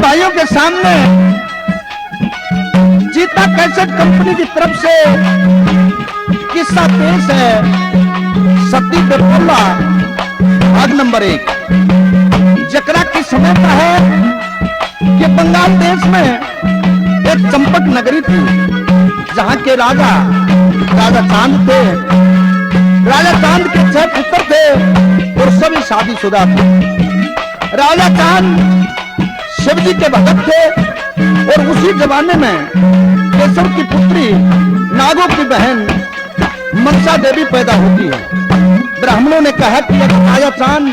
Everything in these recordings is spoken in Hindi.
भाइयों के सामने जीता कैसेट कंपनी की तरफ से किस्सा पेश है सती पे बोला भाग नंबर 1। जकरा की समय का है कि बंगाल देश में एक चंपक नगरी थी जहां के राजा चांद थे। राजा चांद के 6 पुत्र थे और सभी शादीशुदा थे। राजा चांद शिव जी के भक्त थे और उसी जमाने में केशव की पुत्री नागों की बहन मनसा देवी पैदा होती है। ब्राह्मणों ने कहा कि अगर राजा चांद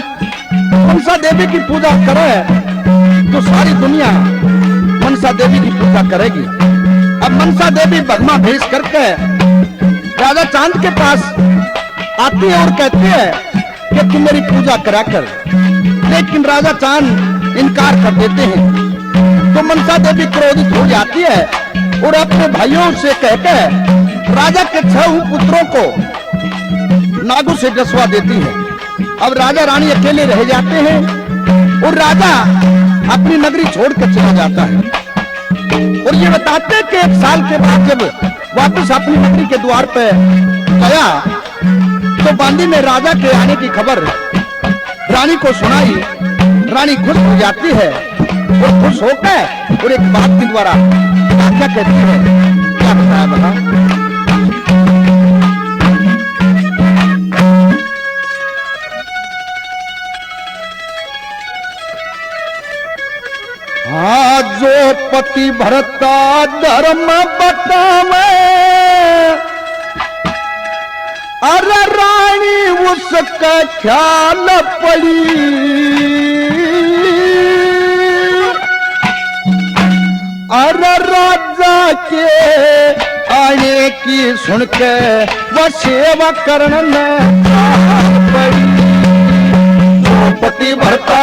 मनसा देवी की पूजा करे तो सारी दुनिया मनसा देवी की पूजा करेगी। अब मनसा देवी भगमा भेज करके राजा चांद के पास आती है और कहती है कि तुम मेरी पूजा करा कर, लेकिन राजा चांद इनकार कर देते हैं। तो मनसा देवी क्रोधित हो जाती है और अपने भाइयों से कहकर राजा के 6 पुत्रों को नागों से डसवा देती है। अब राजा रानी अकेले रह जाते हैं और राजा अपनी नगरी छोड़कर चला जाता है। और ये बताते हैं कि 1 साल के बाद जब वापस अपनी नगरी के द्वार पे गया तो बांदी ने राजा के आने की खबर रानी को सुनाई। रानी खुश हो जाती है और खुश होकर और एक बात के द्वारा क्या कहती है, क्या बताया बता। हाँ जो पति भरता धर्म बतावे अरे रानी उसका ख्याल पड़ी। अरे राजा के आने की सुन के वह सेवा करने पड़ी। जो पति भरता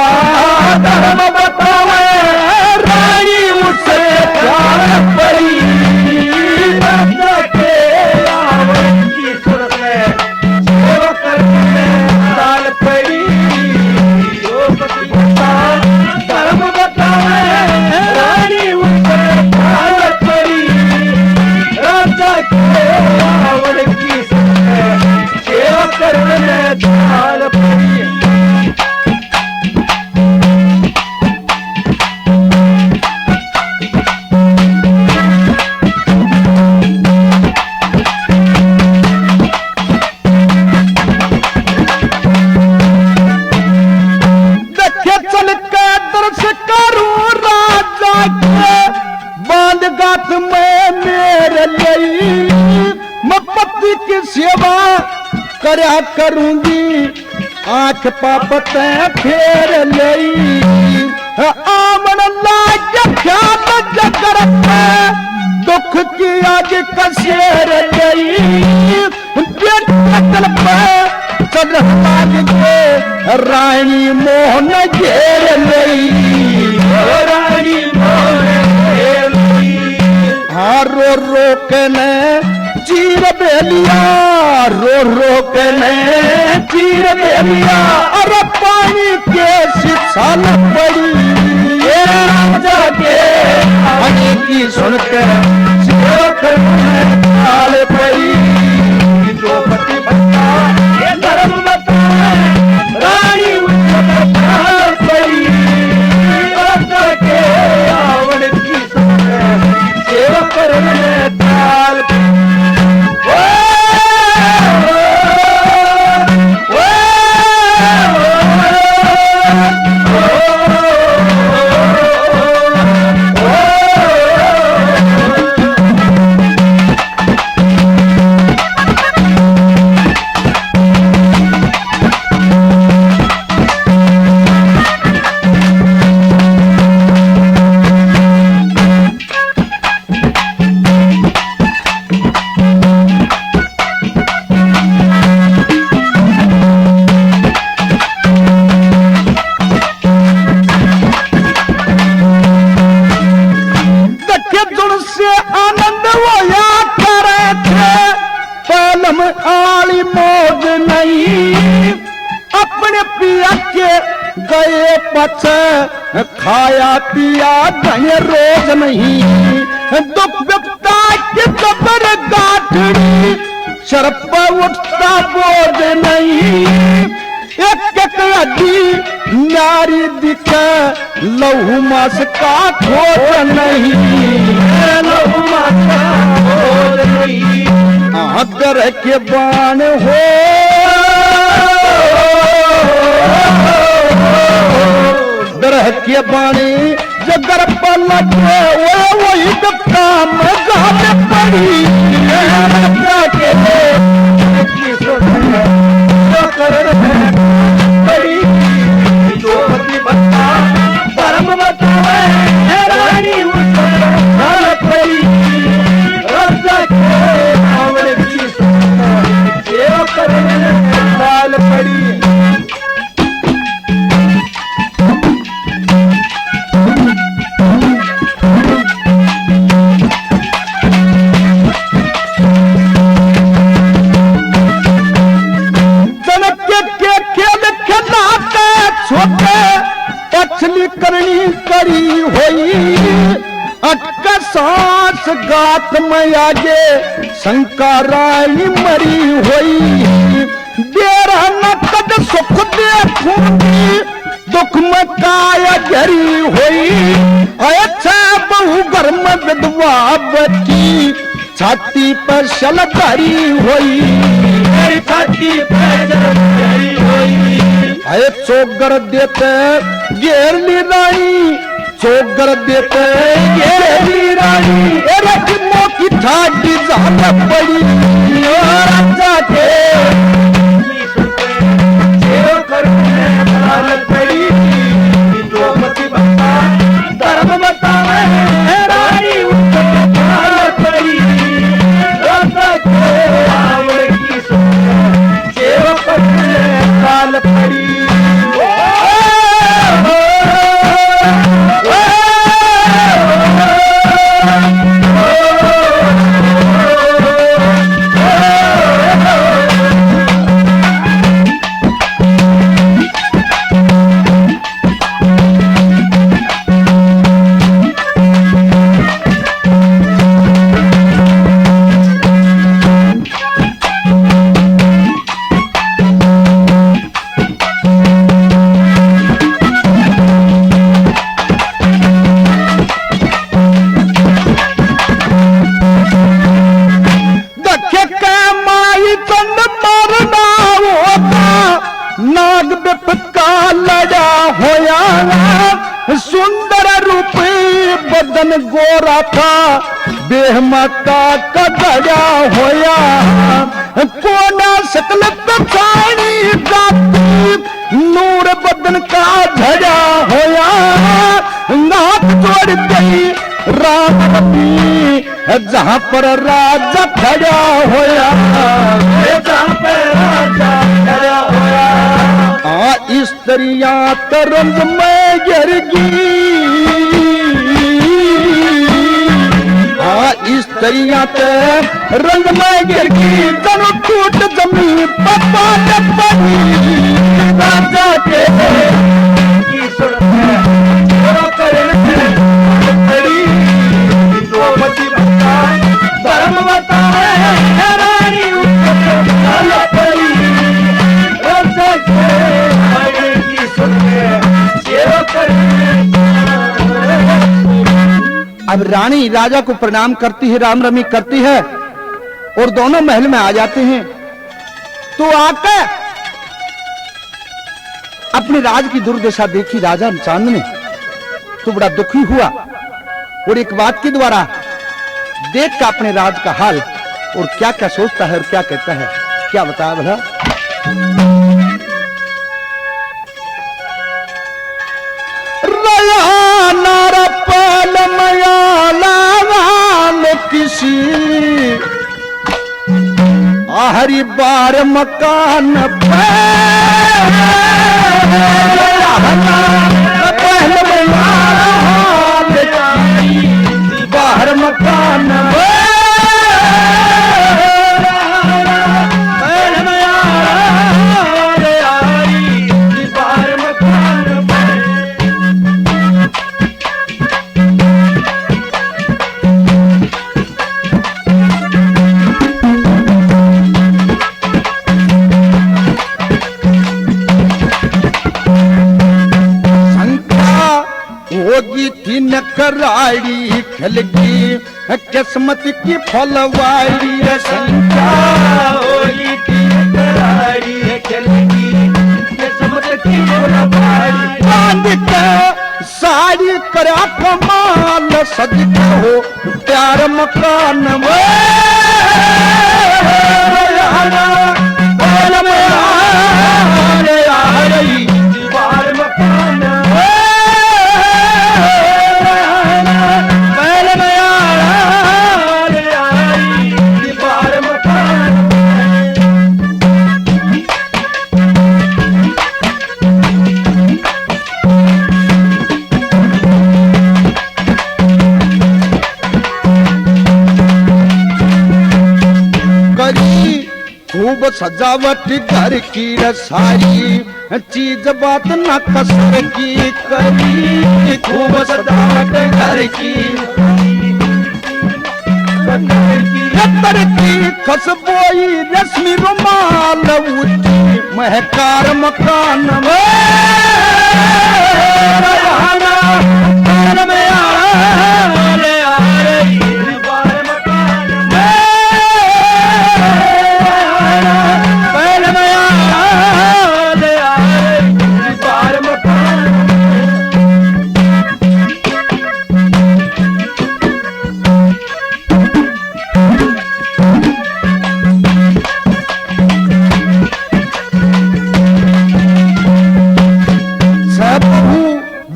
धर्म बतावे रानी उसे ख्याल पड़ी। राजा के आने की सुन के सेवा करने ख्याल पड़ी। जो पति भरता धर्म बतावे रानी उसे ख्याल पड़ी। राजा के आने की सुन के सेवा करने ख्याल पड़ी। सेवा करया करूंगी आंख पापत फेर लई। आमन लाग ख्याल जगर दुख की आज कसेर लई। बेटल चल लाग के रानी मोहन घेर लई। रानी मोहन रो रो के ने चीर बेलिया रो रो के ने चीर बेलिया। अरे पानी के शिक्षा न पड़ी। ये राजा के आने की सुन के सेवा करने ख्याल पड़ी। जो पति भरता ये धर्म बतावे रानी उसका ख्याल पड़ी। राजा के आने की सुन के सेवा करने ख्याल पड़ी। गए पछ खाया पिया घने रोज नहीं, दुख विपदा की कबर गाठड़ी सर पर उठता बोझ नहीं, एक एक हड्डी नारी दिखे लहू मास का खोज नहीं, लहू मास का खोज नहीं। आदर के बाण हो दरह के बाणी जगर पर लगे वही काम गाने पड़ी धर्म बतावे रानी पड़ी लाल पड़ी। पछली करनी करी होई अटक सांस गात में आगे शंका रानी मरी होई, देरा न कद सुख देखूंगी दुख में काया घरी होई, अच्छा बहु घर में विधवा बची छाती पर शल भरी होई, छाती पर भरी होई। अरे चोगर देते गेरली रानी चोगर देते गेरली रानी रख मोकी ठाडी जान पड़ी जाके पड़ी धर्म बतावे रानी पड़ी काल पड़ी। नाग बिपका लड़ा होया सुंदर रूप बदन गोरा था देह माता कदड़ा होया, कोना सकल पछाड़ी गाती नूर बदन का झड़ा होया, नाथ जोड़ गई रामती जहां पर राजा खड़ा होया, जहां पर राजा खड़ा होया। स्त्रियां तरंग में गिरगी स्त्रियां रंग में गिरगी तनु टूट जमी पप्पा राजा के धर्म बतावे रानी अब रानी राजा को प्रणाम करती है, राम रमी करती है और दोनों महल में आ जाते हैं। तो आकर अपने राज की दुर्दशा देखी राजा चांद ने तो बड़ा दुखी हुआ और एक बात के द्वारा देख कर अपने राज का हाल और क्या क्या सोचता है और क्या कहता है, क्या बताया भला। किसी हरी बार मकान बाहर मकान बाहर मकान होगी थी न कराड़ी खिलगी किस्मत की फलवाड़ी संख्या होगी थी करारी खिलगी किस्मत की फलवाड़ी बांध के साड़ी करा कमाल सज के हो प्यार मकान दीवार मकान दीवार मकान करी खूब सजावट घर की रसाई चीज बात न कसर की करी खूब सजावट घर की तर की खसबोई रश्मि रुमाल उठी महकार मकान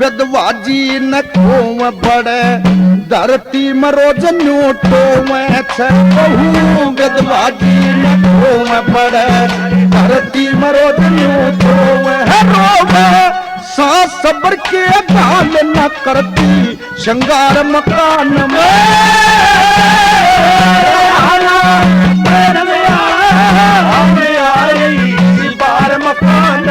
विधवाजी न खोव बड़े धरती मरोज न्यूटो बहु विधवाजी न खोव बड़े धरती मरोज न्यूटो रोवे सांस सबर के गाल न करती श्रृंगार मकान दीवार मकान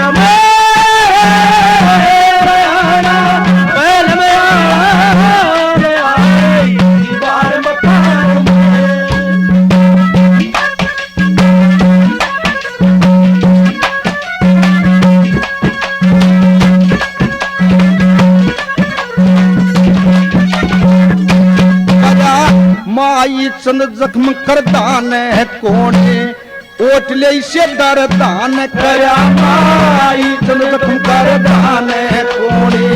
माई चंद जख्म कर दान है कोने ओटले से दर दान करया माई चंद जख्म कर दान है कोने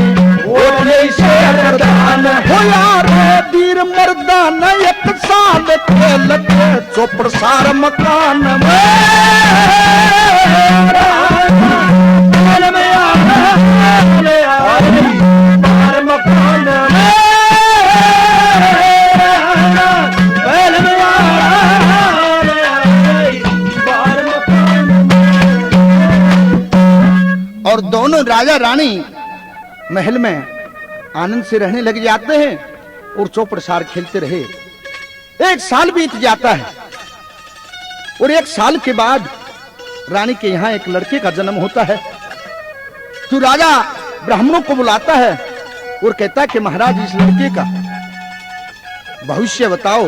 ओटले से दर दान हो यार वीर मर्दान एक साल खेल के चौपड़ सार मकान और दोनों राजा रानी महल में आनंद से रहने लग जाते हैं और चौपड़ सार खेलते रहे। एक साल बीत जाता है और एक साल के बाद रानी के यहाँ एक लड़के का जन्म होता है। तो राजा ब्राह्मणों को बुलाता है और कहता है कि महाराज इस लड़के का भविष्य बताओ।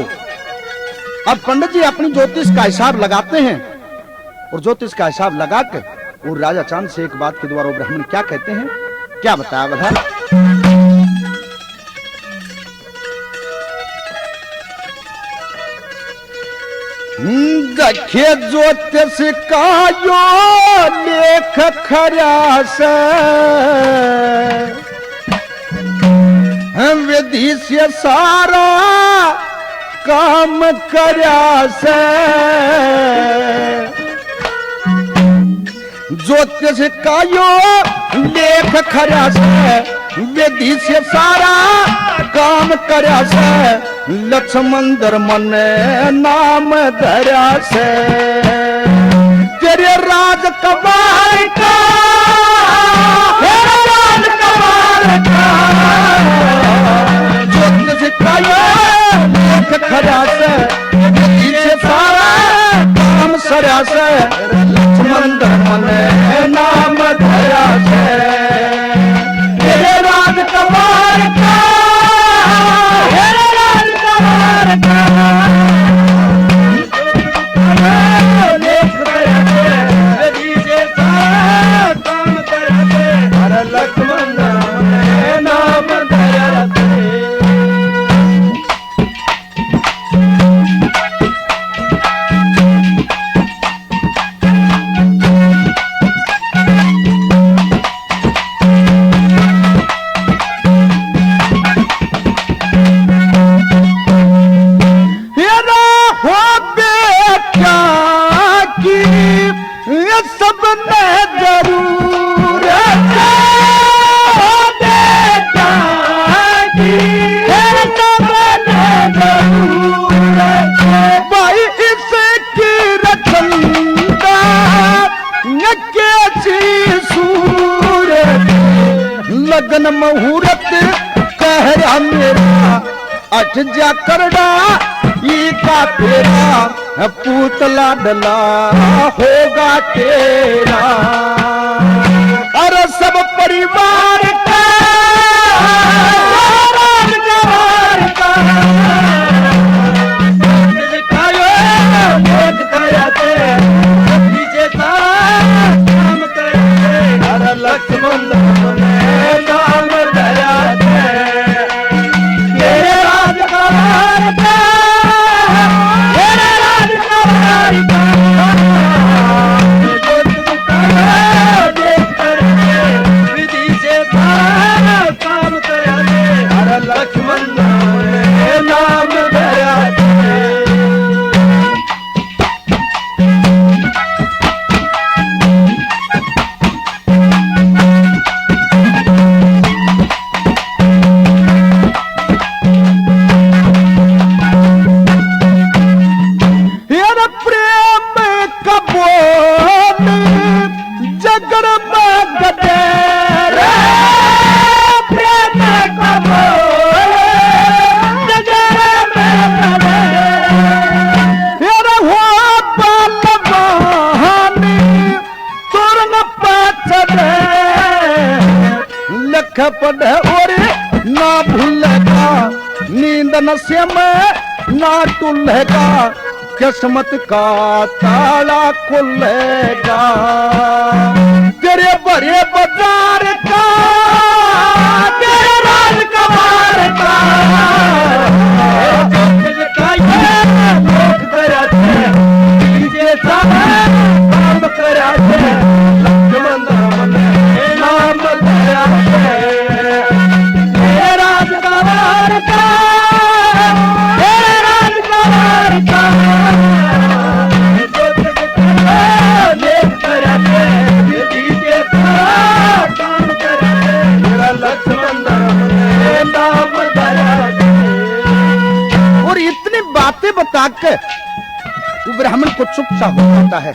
अब पंडित जी अपनी ज्योतिष का हिसाब लगाते हैं और ज्योतिष का हिसाब लगाकर और राजा चांद से एक बात के द्वारा ब्राह्मण क्या कहते हैं, क्या बताया बता। देखे ज्योतिष का यो लेख खरा से विधि से सारा काम करा से ज्योतिष का यो लेख खरा से विधि से सारा काम करा से लक्ष्मण मन नाम धरा से तेरे राज कबार का ज्योतिष का यो लेख खरा से विधि से सारा काम सरा से लक्ष्मण मन नाम धरा से तेरे राज कबार का लक्ष्मण नाम भाई इसकी रचना कैसी सूरत, लगन मुहूर्त कह रहा मेरा अट जा करड़ा ये का तेरा पूतला डला होगा तेरा। अरे सब परिवार का राजकुमार का लक्ष्मण नाम दया तेरे राजकुमार का, तेरे राजकुमार का देख कर विधि से सारा काम करा दे। हर लक्ष्मण नाम दया पढ़े और ना भूलेगा, नींद नशे में ना टूलेगा, किस्मत का ताला खुलेगा। तेरे बड़े बाजार का, तेरे राजकुमार का काम करा दे। लक्ष्मण नाम दया तेरे राजकुमार का, तेरे राजकुमार का काम करा दे। मेरा लक्ष्मण नाम दया। और इतनी बातें बताकर वो ब्राह्मण को चुपचाप हो जाता है।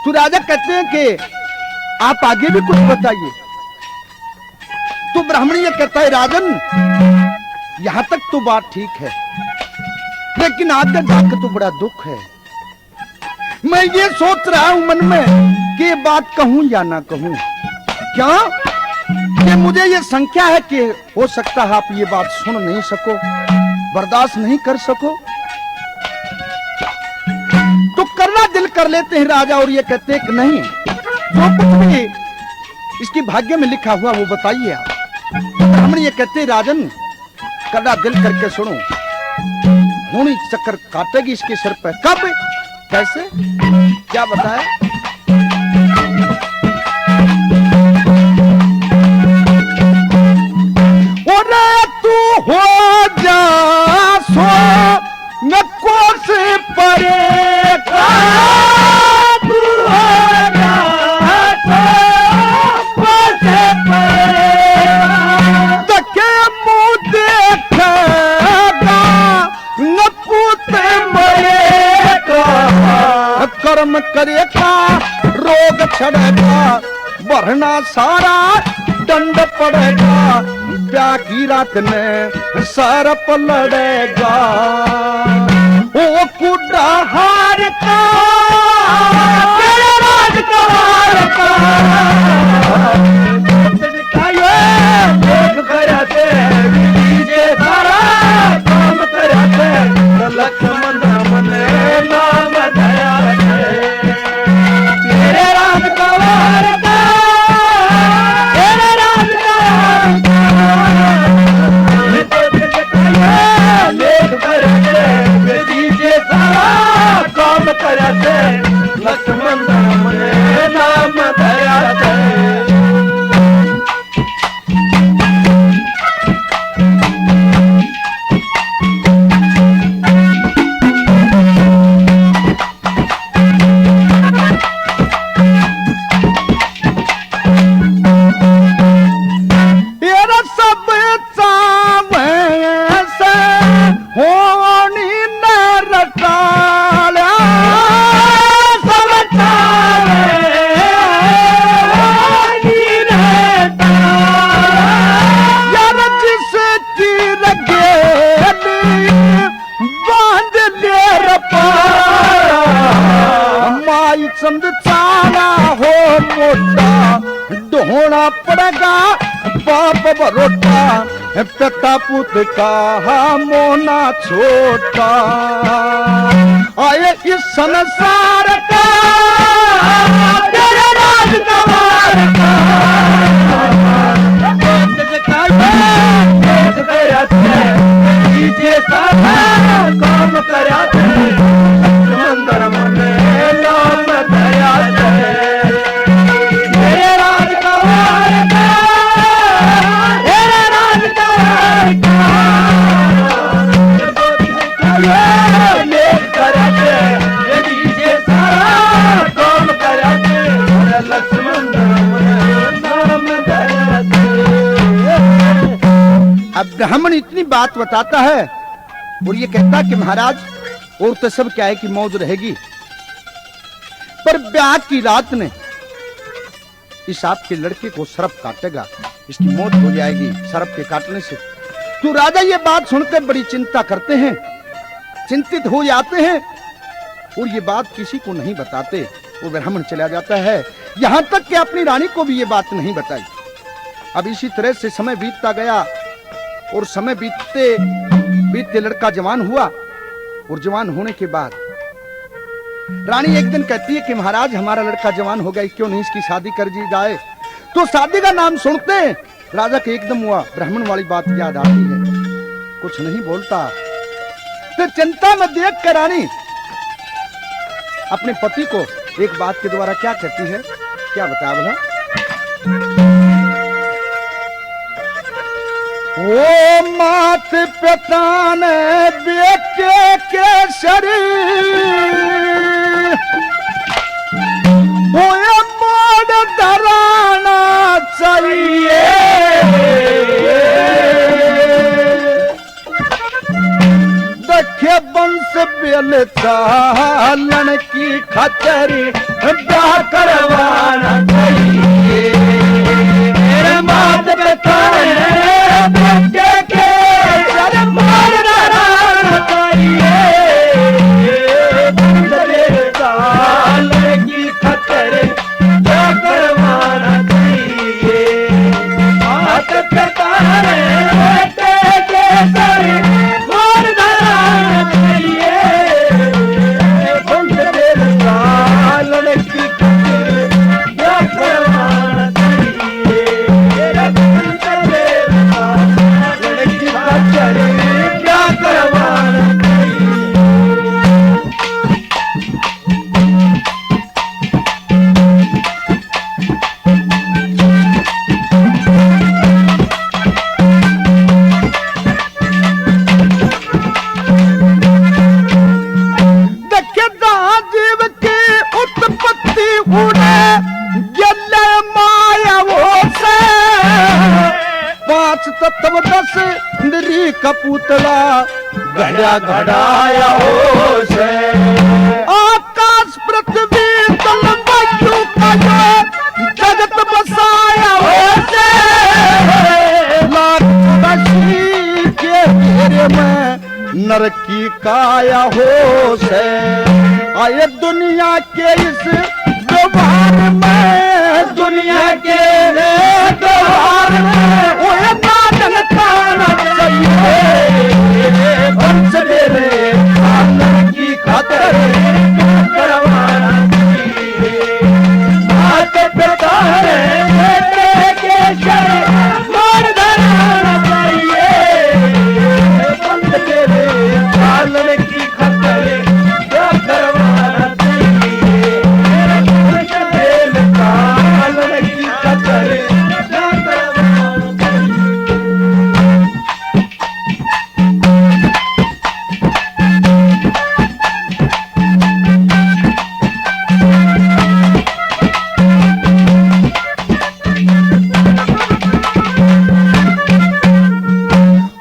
तो राजा कहते हैं कि आप आगे भी कुछ बताइए। तो ब्राह्मण ये कहता है राजन यहां तक तो बात ठीक है, लेकिन आगे जाकर तो बड़ा दुख है। मैं ये सोच रहा हूं मन में कि ये बात कहूं या ना कहूं। क्या कि मुझे ये संख्या है कि हो सकता है आप ये बात सुन नहीं सको, बर्दाश्त नहीं कर सको। तो करना दिल कर लेते हैं राजा और ये कहते हैं कि नहीं, जो कुछ भी इसकी भाग्य में लिखा हुआ वो बताइए आप। ब्राह्मण ये कहते हैं राजन करना दिल करके सुनो, होनी चक्कर काटेगी इसके सिर पे। कब कैसे क्या बताया? तू हो जा सो न कोस परे का, तू हो जा सो कोस परे तके मुँह देखेगा न पूते मरेगा। कर्म करेगा रोग छड़ेगा, बढ़ना सारा दंड पड़ेगा। ब्याह की रात में सर पलड़ेगा। ओ कुड़ा हार का, तेरे राजकुमार का देख कराते विजय सारा काम कराते। लक्ष्मण नाम दया तेरे राजकुमार का, तेरे राजकुमार काम कराते। लक्ष्मण नाम दया बरोटा, पिता पुत का मोना छोटा। आए इस संसार का तेरे राजकुमार का, काम करा मंदिर में नाम दया मेरे राजकुमार का, तेरे राजकुमार का काम करा लक्ष्मण नाम दया। अब ब्राह्मण इतनी बात बताता है और ये कहता है कि महाराज और तो सब क्या है कि मौज रहेगी, पर ब्याह की रात में इस आपके लड़के को सर्प काटेगा, इसकी मौत हो जाएगी सर्प के काटने से। तो राजा ये बात सुनकर बड़ी चिंता करते हैं, चिंतित हो जाते हैं और ये बात किसी को नहीं बताते। वो ब्राह्मण चला जाता है, यहां तक कि अपनी रानी को भी ये बात नहीं बताई। अब इसी तरह से समय बीतता गया और समय बीतते बीतते लड़का जवान हुआ और जवान होने के बाद रानी एक दिन कहती है कि महाराज हमारा लड़का जवान हो गया, क्यों नहीं इसकी शादी कर दी जाए। तो शादी का नाम सुनते राजा के एकदम हुआ ब्राह्मण वाली बात याद आती है, कुछ नहीं बोलता। तो चिंता में देख कर रानी अपने पति को एक बात के द्वारा क्या कहती है, क्या बताया बोला, ओ मात पिता ने बेटे के शरीर वो मोड़ धराना चाहिए। देखे वंश बेल चालन की खतरी ब्याह करवाना चाहिए। मेरे मात पिता बेटे के सर मार धराना चाहिए। की खतर क्या करवाना चाहिए। मात पिता बेटे के सर मार धराना चाहिए। की खतर क्या करवाना चाहिए। क्या करवाना चाहिए। जीव की उत्पत्ति उड़े गले माया वो से, 5 तत्व 10 इंद्री का पुतला घड़ा घड़ाया हो से। आकाश पृथ्वी तल वायु का जगत बसाया हो से। लाख बसी के घेरे में नर की काया हो से। आए दुनिया के इस व्यवहार में, दुनिया के व्यवहार में वो नादन खाना चाहिए। वंश मेरे खानदान की खातिर करवाना चाहिए। मात पिता बेटे के सर मार धराना चाहिए। वंश मेरे खानदान की खातिर क्या करवाना चाहिए। वंश मेरे खानदान की खातिर क्या करवाना चाहिए।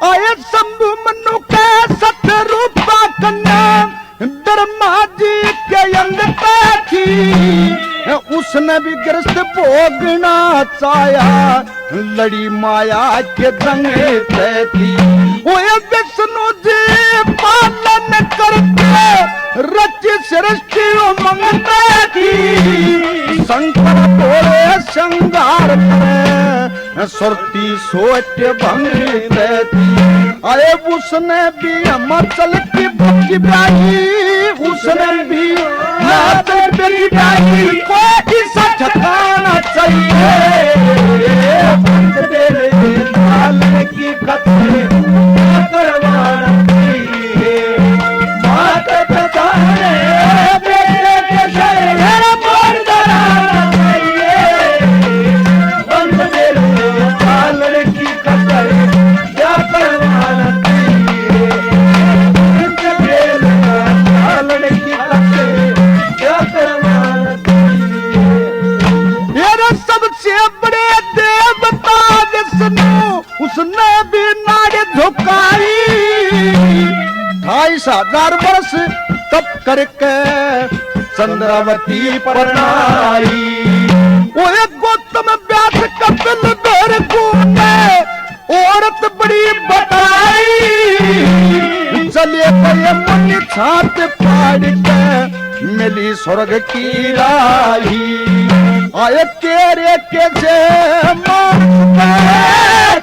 आए शंभु मनु के सत रूपा कन्या ब्रह्मा जी के अंग पे थी। उसने भी ग्रस्त भोगना चाया, लड़ी माया के दंगे पे थी। वो विष्णु जी पालन करके रच सृष्टि मंगते थी। शंकर भोले श्रृंगार करे सुरती सोच भंगते थी। अरे उसने भी हिमाचल की बच्ची ब्याही, उसने भी हिमाचल की ब्याही, कोई ऐसा ठिकाना चाहिए बंद तेरे डालने की खतरे करवाना चाहिए। मात पिता ने बेटे के शहर मोड़ डराना चाहिए। बंद तेरे डालने की खतरे क्या करवाना चाहिए। बंद तेरे डालने की खतरे क्या करवाना चाहिए। मेरे सबसे बड़े देवता विष्णु, उसने भी नाड़ झुकाई। 28,000 वर्ष तप करके चंद्रावती पर आई। वो एक गौतम व्यास कपिल भृगु ने औरत बड़ी बताई। चले गए मुनि छात फाड़ के मिली स्वर्ग की राही। आए तेरे के जे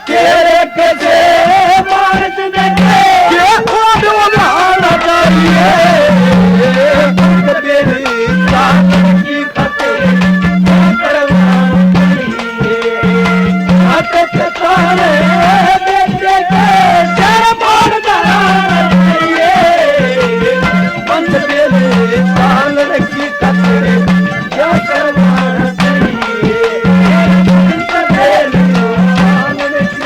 तेरे के जे मार्च में के उड़ाना चाहिए। तेरे जान की खतरे करवाना चाहिए। हाथ तारे बेटे के सर मोड़ डराना चाहिए। बंद तेरे जान की खतरे क्या करवाना चाहिए। बंद तेरे जान की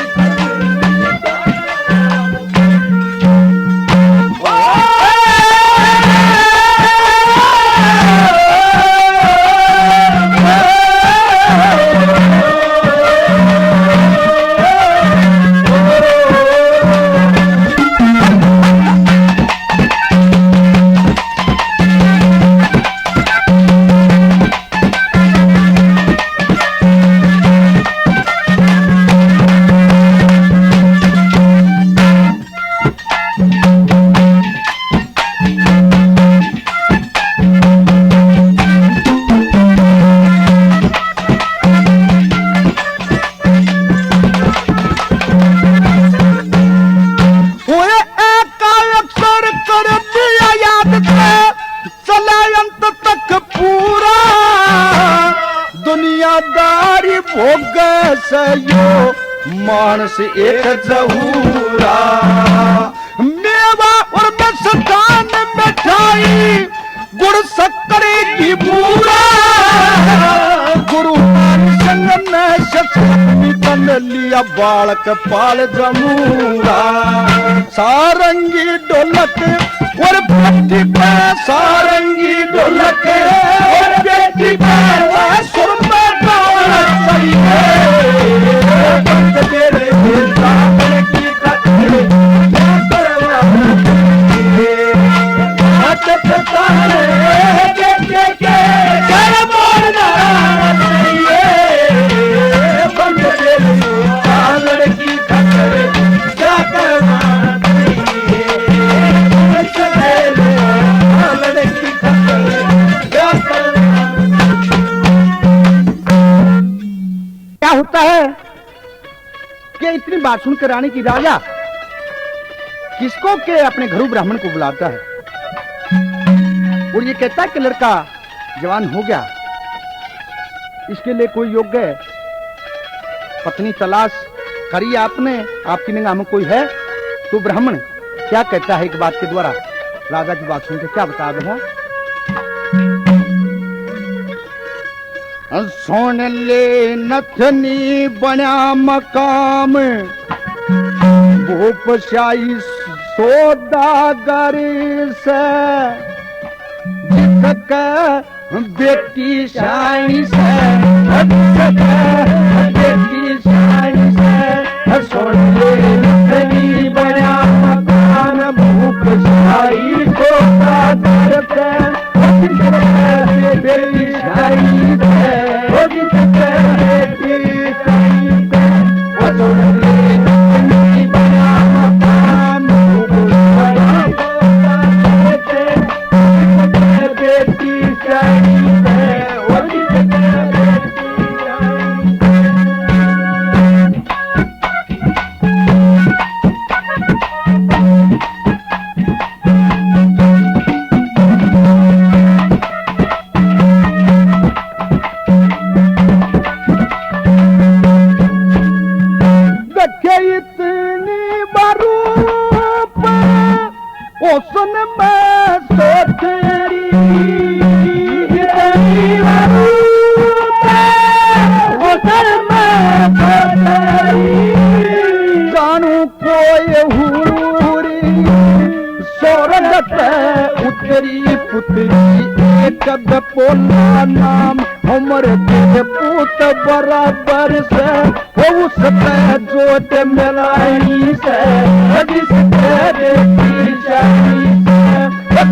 दुनियादारी भोग सयो मानस एक जहूरा। मेवा और मस्तान मिठाई गुड़ शक्कर की पूरा। गुरु संग ने शक्ति बन लिया बालक पाल जमूरा। सारंगी ढोलक और बेटी पे सारंगी ढोलक और बेटी पे सुर में गाना चाहिए। बंद तेरे जान की खतरे क्या करवाना चाहिए। हाथ तारे बेटे के सर मोड़ डराना चाहिए। बंद तेरे जान की खतरे क्या करवाना चाहिए। बंद तेरे जान की खतरे क्या करवाना क्या होता है कि इतनी बात सुनकर रानी की राजा किसको के अपने घरों ब्राह्मण को बुलाता है और ये कहता है कि लड़का जवान हो गया, इसके लिए कोई योग्य पत्नी तलाश करी आपने, आपकी निगाह में कोई है? तो ब्राह्मण क्या कहता है एक बात के द्वारा? राजा की बात सुनकर क्या बता रहा? सुन ले नथनी बना मकाम भूपशाही सौदागर से जिसक बेटी शाही से बेटी शाही से। सुन ले नथनी बना मकाम भूपशाही सौदागर से बेटी शाही से। हुस्न में सोचरी जानू कोई हूरी सोरगत उतरी पुतरी एक बोला नाम हमर के पुत बराबर से उस पे जोत मिलाई से जिसके बेटी जानी से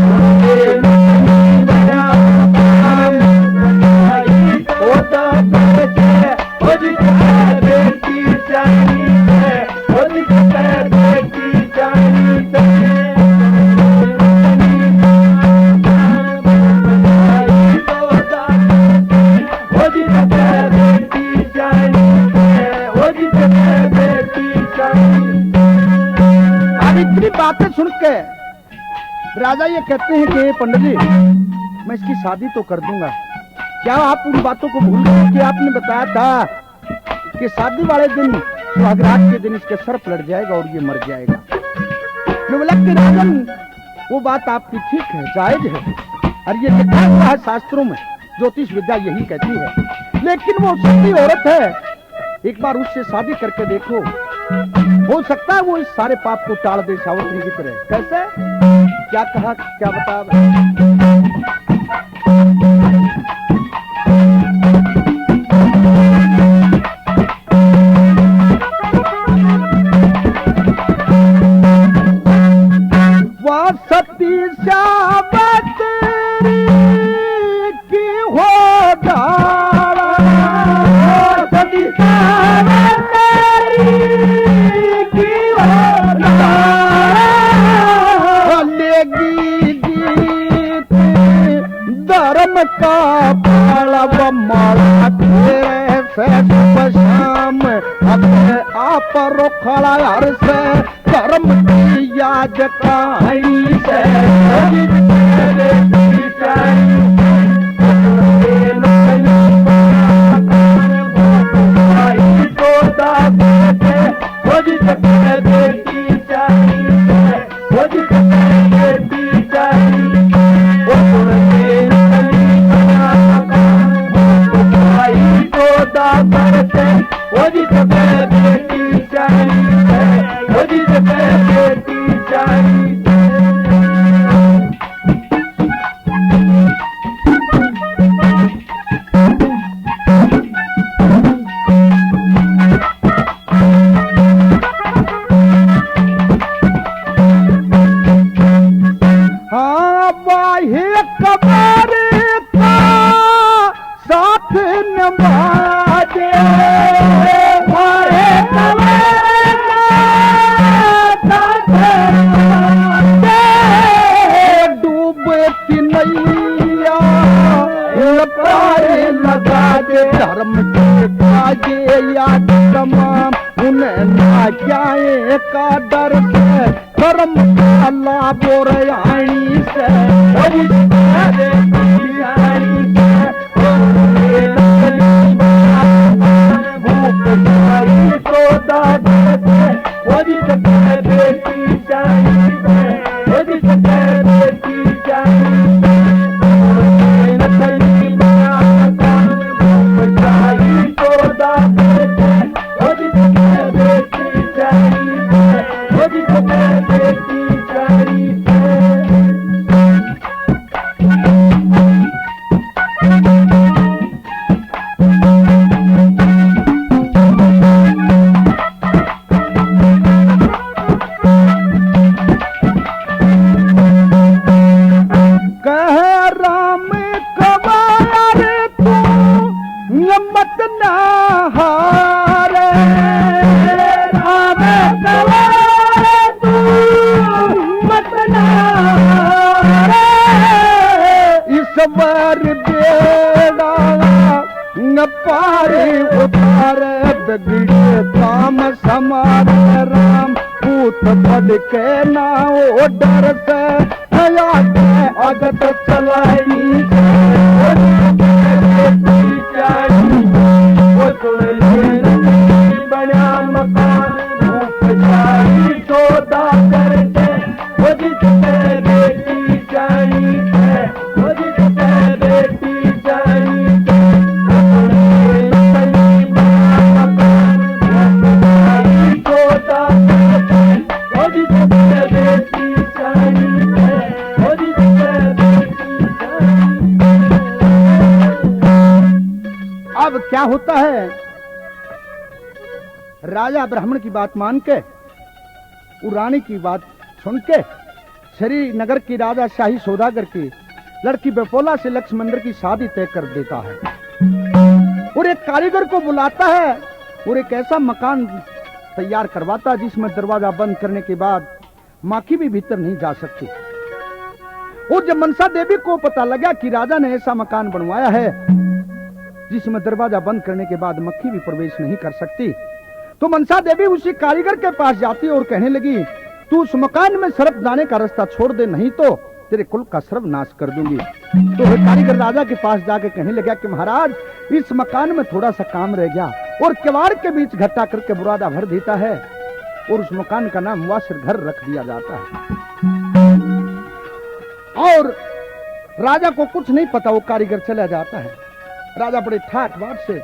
होता बेटे बेटी जानी से बेटी जानी से बातें सुन के राजा ये कहते हैं कि पंडित जी मैं इसकी शादी तो कर दूंगा, क्या आप उन बातों को भूल गए कि आपने बताया था कि शादी वाले दिन सुहागरात के दिन इसके सर पलट जाएगा और ये मर जाएगा। मैं बोला कि राजन वो बात आपकी ठीक है, जायज है और ये लिखा हुआ है शास्त्रों में, ज्योतिष विद्या यही कहती है, लेकिन वो सच्ची औरत है, एक बार उससे शादी करके देखो, हो सकता है वो इस सारे पाप को टाल दे सावित्री की तरह। कैसे? क्या कहा, क्या बता? वह सती सावित्री की हो डाला, सती धर्म का पाला माला तेरे से शाम अपने आप रोखड़ा हर से धर्म की याद कहानी से धर्म के काजे याद तमाम उन्हें ना जाए का डर से धर्म का लाभ और आनी से ईश्वर बेड़ा न पारे उतारे बिगड़े काम समारे राम पूत बढ़ के ना ओ डर से नया के अगत चलाई वो सुन ले बड़ा मकान रूप जाई सौदा करके वो जिसके क्या होता है, राजा ब्राह्मण की बात मान के, वो रानी की बात सुन के श्रीनगर की राजा शाही सौदागर की लड़की बेपोला से लक्ष्मंदर की शादी तय कर देता है और एक कारीगर को बुलाता है और एक ऐसा मकान तैयार करवाता है जिसमें दरवाजा बंद करने के बाद माखी भी भीतर नहीं जा सकती। और जब मनसा देवी को पता लगा कि राजा ने ऐसा मकान बनवाया है जिसमें दरवाजा बंद करने के बाद मक्खी भी प्रवेश नहीं कर सकती, तो मनसा देवी उसी कारीगर के पास जाती और कहने लगी, तू उस मकान में सर्प जाने का रास्ता छोड़ दे, नहीं तो तेरे कुल का सर्वनाश कर दूंगी। तो वह कारीगर राजा के पास जाके कहने लगा कि महाराज, इस मकान में थोड़ा सा काम रह गया और किवाड़ के बीच घट्टा करके बुरादा भर देता है और उस मकान का नाम मुआसिर घर रख दिया जाता है। और राजा को कुछ नहीं पता, वो कारीगर चला जाता है। राजा बड़े ठाट बाट से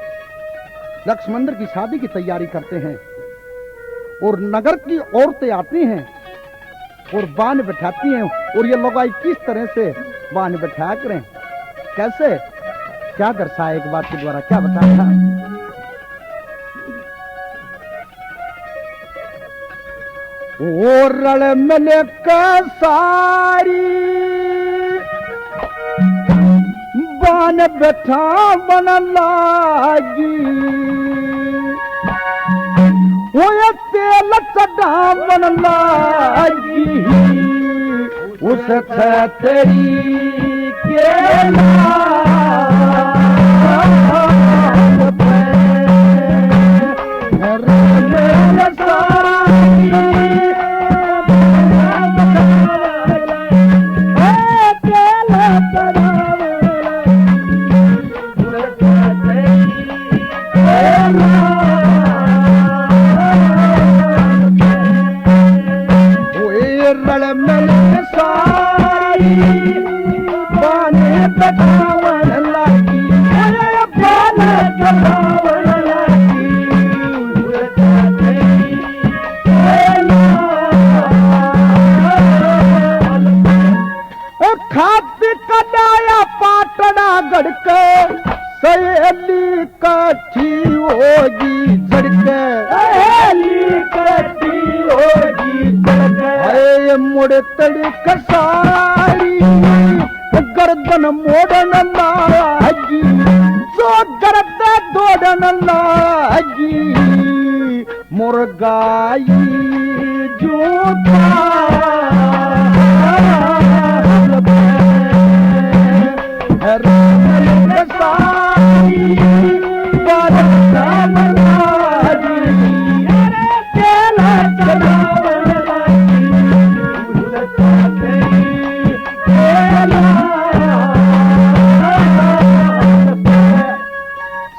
लक्ष्मंदर की शादी की तैयारी करते हैं और नगर की औरतें आती हैं और बान बैठाती हैं और ये लोग किस तरह से बान बैठाया करें, कैसे क्या दर्शाया एक बात के द्वारा, क्या बताया। ओ रण मिले का सारी बान बैठा बन लागी, वो ये तेल चढ़ा बन लागी, उस तेरी के खाती कदाया पाटना गड़के सहेली काठी होगी झड़के, सहेली काठी होगी झड़के, मुड़ तड़क सारी गर्दन मोड़न लागी, जो गर्द दौड़न लागी, मुर्गाई जूता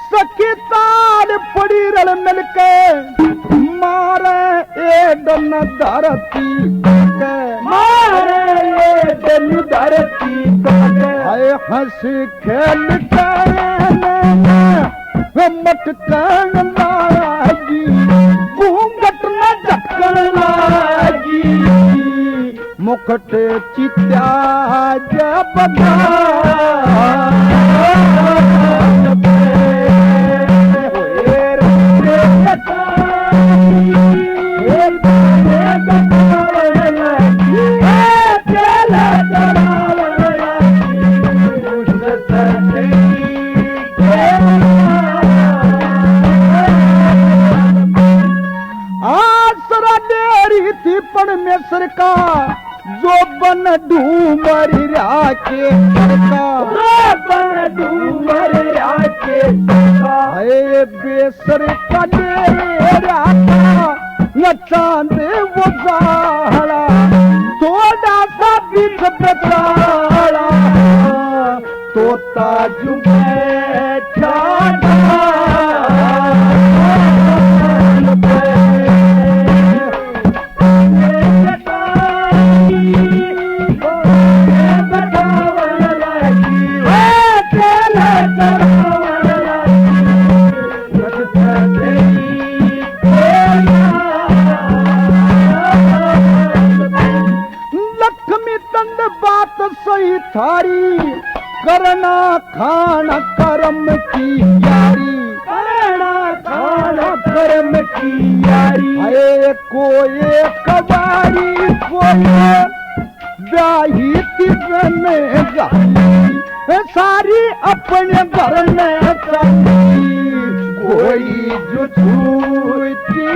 सखी तार पड़ी रल मिलके मारे ए डन धरती मारे ए डन धरती हाय हंस खेल मटकन लागी, घूंघट न झटकन लागी, मुखट चित्या जब परमेश्वर का जो बन ढूमर राके बन ढूमर राके है बेसर का डेरा न चांद वो गाड़ा थोड़ा सा बीच बेचारा तोता जुमे चाड़ा सही थारी करना खाना कर्म की यारी खाना कर्म की यारी अरे कोई कबाड़ी कोई ब्याही तिबन गाली सारी अपने घर में चली कोई जो छूटी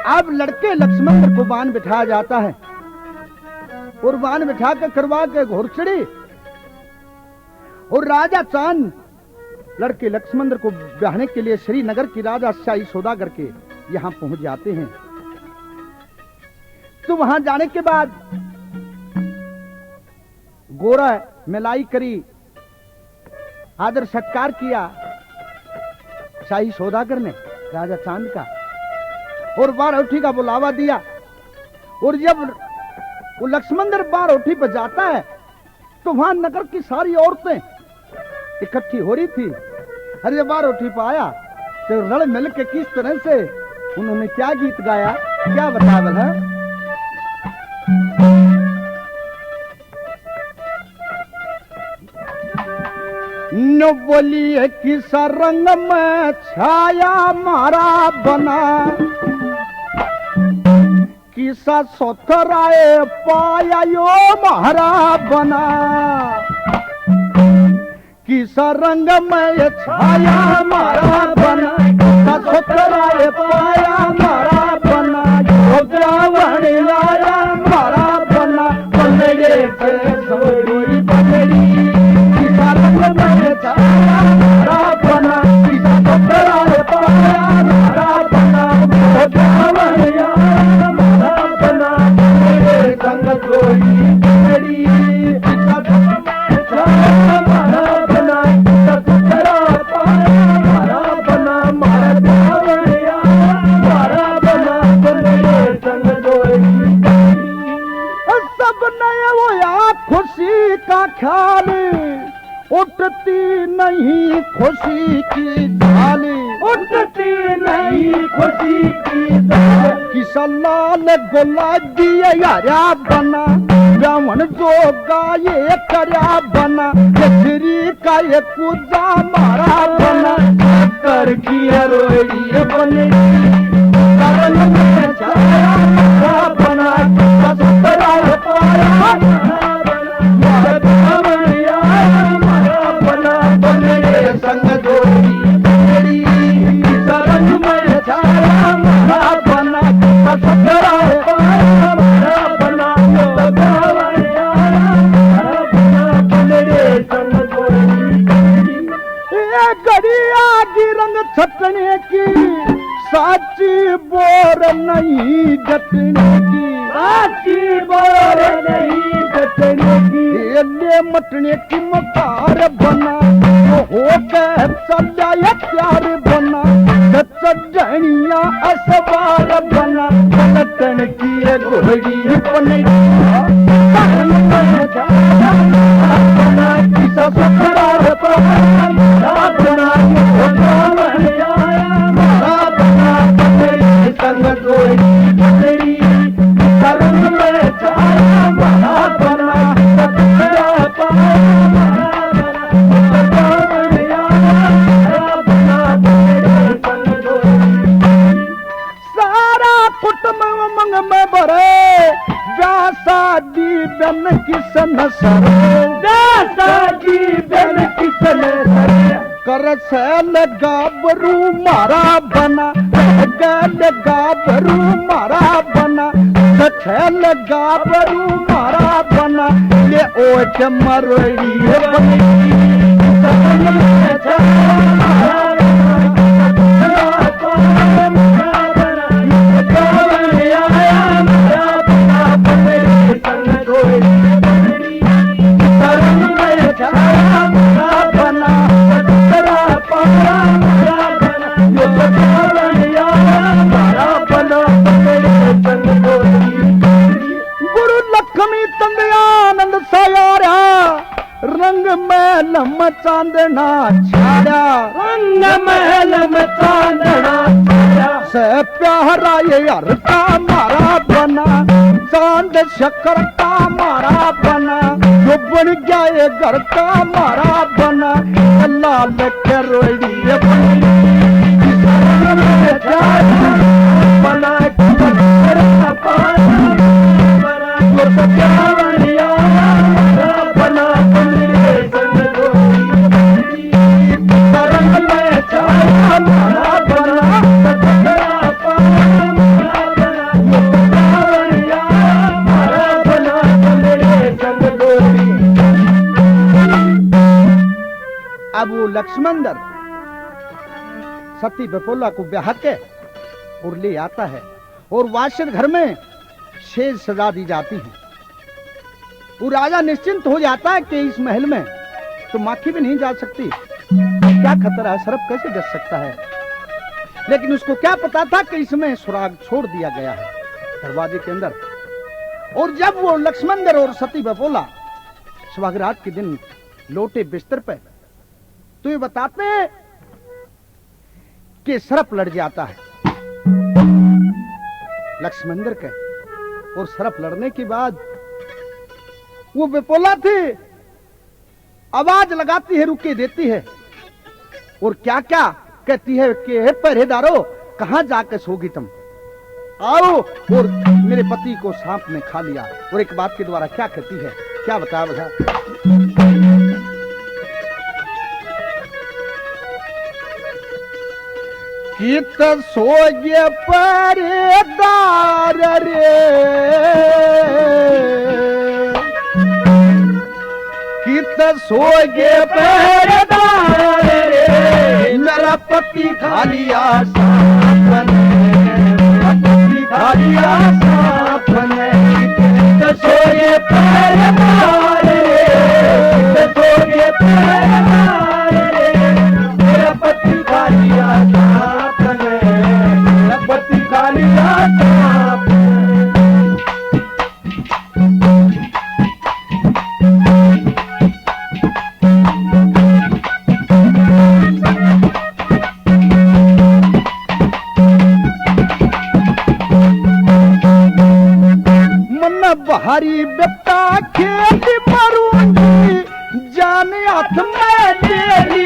अब लड़के लक्ष्मण को बाण बिठाया जाता है और बाण बिठा के करवा के घोड़चड़ी और राजा चांद लड़के लक्ष्मण को ब्याहने के लिए श्रीनगर की राजा शाही सौदागर के यहां पहुंच जाते हैं। तो वहां जाने के बाद गोरा मिलाई करी, आदर सत्कार किया शाही सौदागर ने राजा चांद का, और बारहोठी का बुलावा दिया। और जब वो लक्ष्मण बारहोठी पर जाता है तो वहां नगर की सारी औरतें इकट्ठी हो रही थी। अरे जब बारहोठी पर आया तो रल मिल के किस तरह से उन्होंने क्या गीत गाया, क्या बतावल है। न बोलिए किस रंग में छाया मारा बना, किसा सोथराए पाया यो महारा बना, किसा रंग में छाया मारा बना, किसा सोथराए पाया मारा बना, यो ब्राह्मण आया मारा बना, बनगे पे सोरी बनरी, किसा रंग में छाया मारा बना, किसा सोथराए पाया मारा बना, यो ब्राह्मण आया संग जोड़ी बड़ी किसा मारा बना, सतरा पाया मारा बना, मारा ब्राह्मणिया मारा बना, बने संग जोड़ी सब नए वो या खुशी का ख्याल, उठती नहीं खुशी की झाली, उठती नहीं खुशी की झाली, किसा लाल गुलाबी यारा बना, रावण जो गाये करया बना, श्री का ये पूजा मारा बना, कर की रोड़ी बने करण में छाया मारा बना, सतरा पाया मारा बना, बने संग जोड़ी बड़ी सरंग में छाया मारा बना, सतरा पाया मारा बना, बने संग जोड़ी गड़िया की रंग छटने की साची बोर नहीं डटने की, साची बोर नहीं डटने की, ले मटने की मकार बना, हो के सजाया प्यार बना, चढ़निया असवार बना, पलटन की घोड़ी बनी बना, किसा सतरा बना, संग जोड़ी बड़ी करम में छाया मारा बना, सतरा पाया सारा कुटुंब मंग में भरे, व्यासादी बन किसन सरे, व्यासादी बन किसन सरे, कर सैल गाबरू मारा बना, गल गाबरू मारा बना, सैल गाबरू मारा बना, ले ओट मरड़ी बनी गुरु लक्ष्मी तंग चांदना छाया, रंग महल में चांदना छाया, से प्यारा ये हर का मारा बना, चांद शक्कर का मारा बना, जो बन गया ये घर का मारा बना, लाल के रोड़ी बना बना बना अब वो लक्ष्मणदर सती विपोला को ब्याह के और ले आता है और वासर घर में शेष सजा दी जाती है। वो राजा निश्चिंत हो जाता है कि इस महल में तो माखी भी नहीं जा सकती, क्या खतरा है, सर्प कैसे डस सकता है। लेकिन उसको क्या पता था कि इसमें सुराग छोड़ दिया गया है दरवाजे के अंदर। और जब वो लक्ष्मणदर और सती विपोला सुहागरात के दिन लौटे बिस्तर पे तो ये बताते हैं कि सर्प लड़ जाता है लक्ष्मणदर के, और सर्प लड़ने के बाद वो विपोला थी आवाज लगाती है, रुके देती है और क्या क्या कहती है कि हे पहरेदारो कहां जाकर सोगी तुम, आओ। और मेरे पति को सांप ने खा लिया। और एक बात के द्वारा क्या कहती है, क्या बता बता कित सोगे पहरेदार रे, कित सोगे पहरेदार रे, मेरा पति खा लिया सांप ने, मेरा पति खा लिया सांप ने, कित सोगे पहरेदार रे, कित सोगे पहरेदार रे, मेरा पति खा लिया सांप ने, मेरा पति खा लिया सांप ने। बहारी बेटा खेत मरूंगी, जान हाथ में तेरी,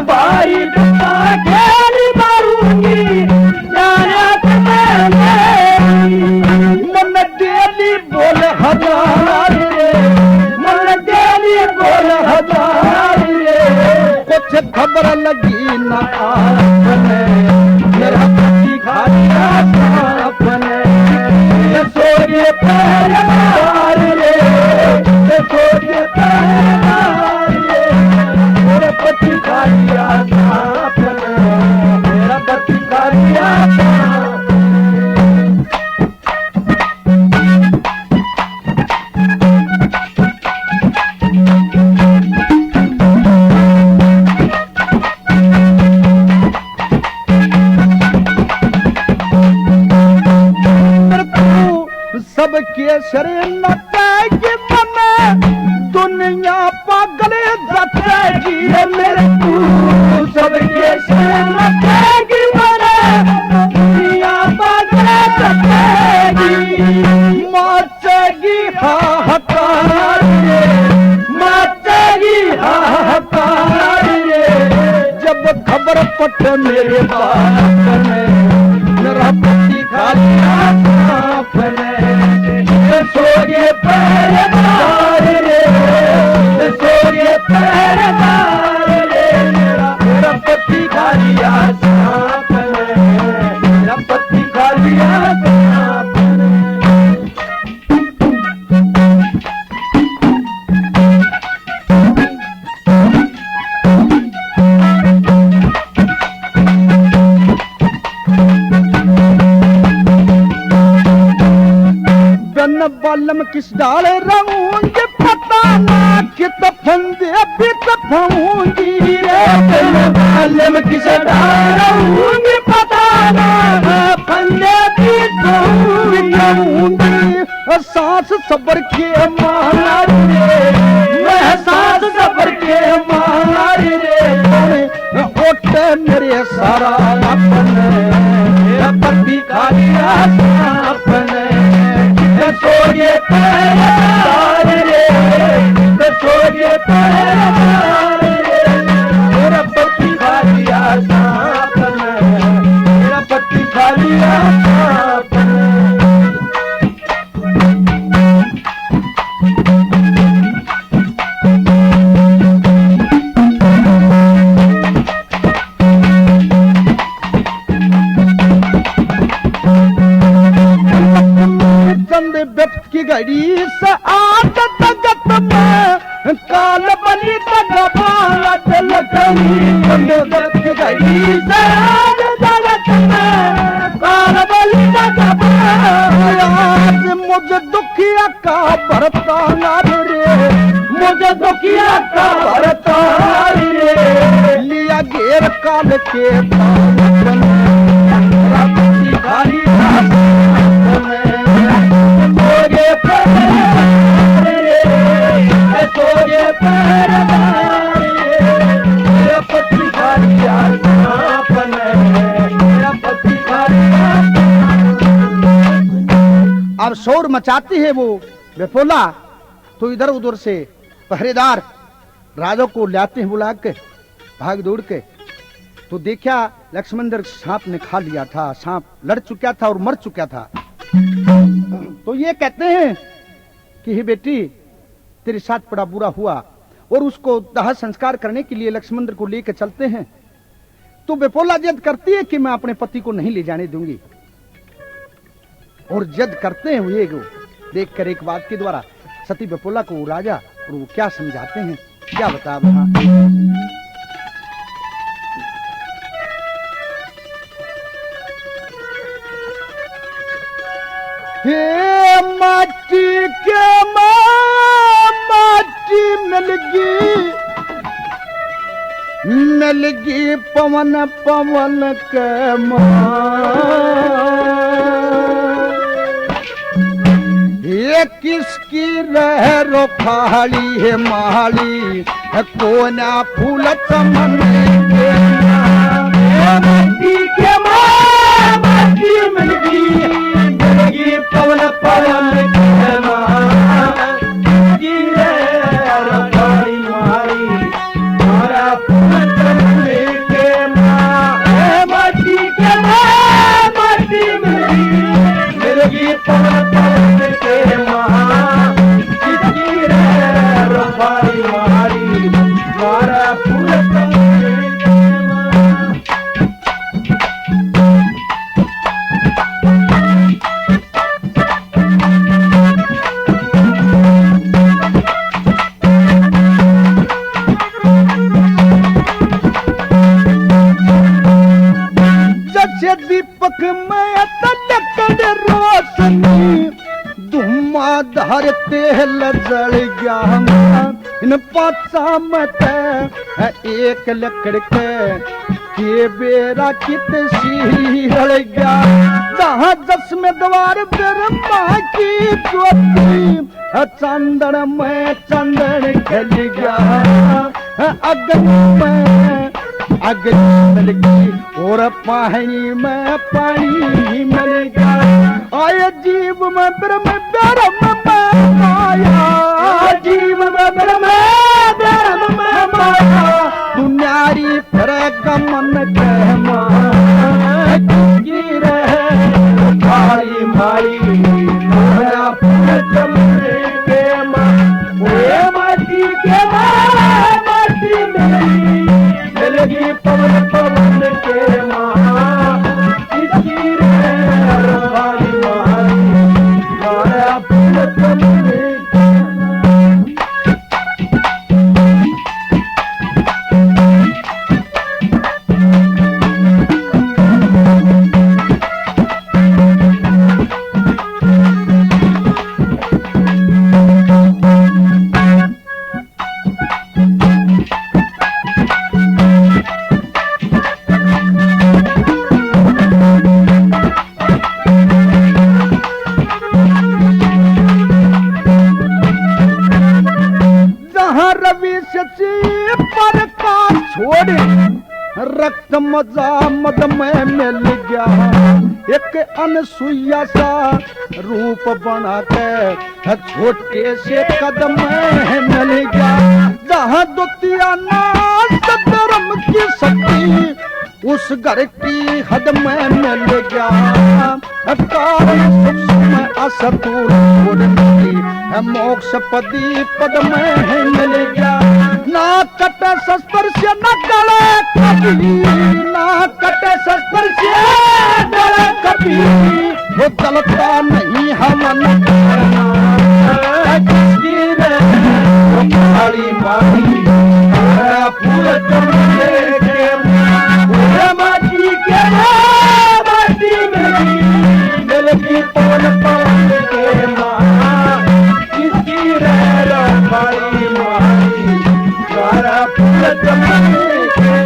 भाई बेटा खेल मारूंगी, जान हाथ में मेरी, मन डेली बोल हजार रे, मन तेरी बोल हजार रे, कुछ खबर लगी ना आपने, मेरा पति खा लिया सांप ने, सोगे पहरेदार रे, सोगे पहरेदार रे, मेरा पति खा लिया सांप ने, मेरा पति खा लिया सांप सबके शरीर नटेगी मन, दुनिया पागल जतेगी मेरे तू सबके शरण रखेगी मरे, दुनिया पागल रखेगी, मचेगी हाहाकार रे, मचेगी हाहाकार रे, जब खबर पट मेरे बाप ने, मेरा पति खा लिया सांप ने, सोगे पहरेदार रे, सोगे पहरेदार रे, मेरा पति खा लिया सांप ने, मेरा पति खा लिया सांप ने। बालम किस डाल रहूंगी पता ना, कित फंदे बित फूंगी रे, बालम किस डाल रहूंगी पता ना, फंदे बित फूंगी, सांस सबर के मारा रे, मैं सांस सबर के मारा मेरे सारा अपने पति खाली अपने सोए पैर रे सोए पैर मेरा पति खाली अपने मेरा पति खाली अपने व्यक्त की घड़ी से आदत गत में काल बनी तक व्यक्त की घड़ी से आदत गत में काल बनी तक आज मुझे दुखिया का बरताना रे मुझे दुखिया का बरताना रे लिया घेर काल के खाली अब शोर मचाती है वो विपुला, तो इधर उधर से पहरेदार राजा को लाते हैं बुला के भाग दौड़ के। तो देखा लक्ष्मण सांप ने खा लिया था, सांप लड़ चुका था और मर चुका था। तो ये कहते हैं कि हे बेटी तेरे साथ बड़ा बुरा हुआ, और उसको दाह संस्कार करने के लिए लक्ष्मण को लेकर चलते हैं। तो विपुला जिद करती है कि मैं अपने पति को नहीं ले जाने दूंगी, और जिद करते हैं ये देखकर एक बात के द्वारा सती विपुला को राजा और वो क्या समझाते हैं, क्या बता रहा। हे माटी के माटी मिलगी पवन पवन के ये किसकी रह रो खाली है माली कोना फूल चमन के माटी के माटी मिलगी पवन पवन के माटी रे मारी मारा फूल चमन के माटी के माटी मिलगी पवन पवन के दीपक में तलकड़ रोशनी धुआंधार तेल जल गया इन पाचा मत एक लकड़ के बेरा कित सीरल गया जहाँ दस में द्वार ब्रह्मा की ज्योति चंदन में चंदन खिल गया अग्नि में अग्नि मिल गई और पानी में पानी मिल गया आया जीव में ब्रह्म में माया जीव में ब्रह्म में माया दुनियारी पर गमन के की रहे मारी मारी माया चमरे के माटी के माटी मिलगी पवन पवन के इसकी मारी माया चमरे रक्त मजा मद में मिल गया, एक अनसुईया सा रूप बना के छोटे से कदम में मिल गया। जहाँ दुतिया ना सतरम की शक्ति उस घर की हद में मिल गया। सूक्ष्म असतुर मोक्ष पदी पद में मिल गया। ना कटे शस्त्र से न गले कभी, ना कटे शस्त्र से गले कभी, वो गलता नहीं हमन मारी मारी पूरे माटी के माटी में मिल की पवन पवन के माँ किसकी रह मारी मारी सारा पूरे जमाने के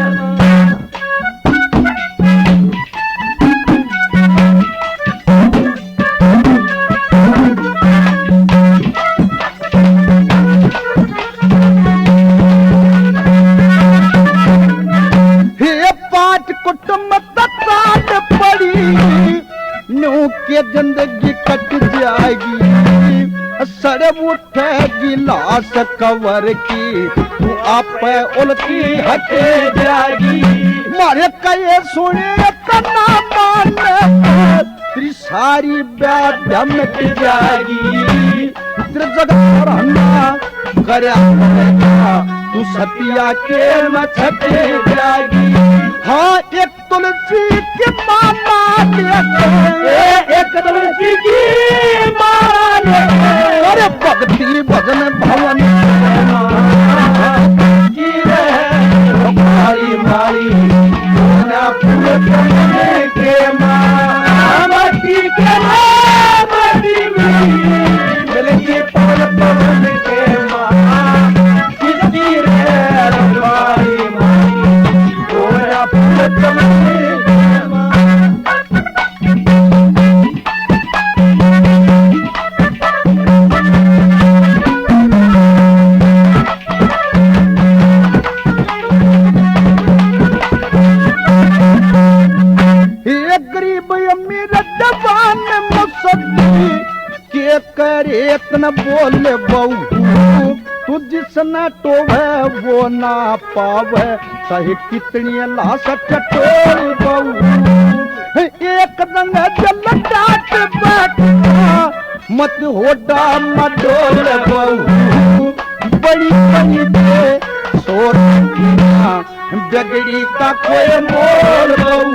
कुटुंब तताट पड़ी न्यू के जिंदगी कट जाएगी। सड़ उठेगी लाश कवर की तू आप उल्टी हटे जाएगी। मारे कहे सुने तना माने तेरी सारी व्याध्या मिट जाएगी। तेरे जगह रहना करया तू सतिया के न छटे जाएगी। हाँ एक तुलसी की माला लेके, एक तुलसी की माला लेके, अरे भक्ति भजन भवन की मारी मारी पूरे जमाने के माटी के माटी मिल के पवन पवन के माँ किसकी रे मारी मारी पूरा पूरे जमाने के माँ। गरीब अमीर जवान मुसद्दी के करे इतना बोले बहू तू जिसना टोवे वो ना पावे चाहे कितनी लाश चटोल बहू। एक दंग जल डाट बैठा मत होडा मडोल बहू। बड़ी बड़ी दे सोर बिगड़ी का कोई मोल बहू।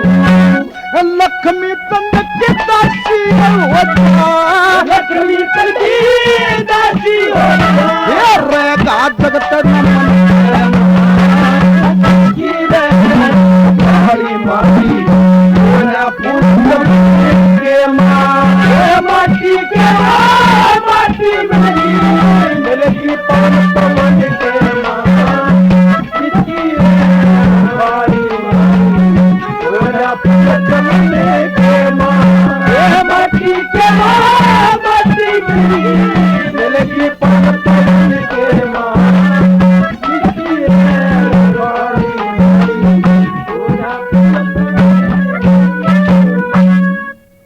लक्ष्मी तंग की दासी होता, लक्ष्मी तंग की दासी होता, रेगा जगत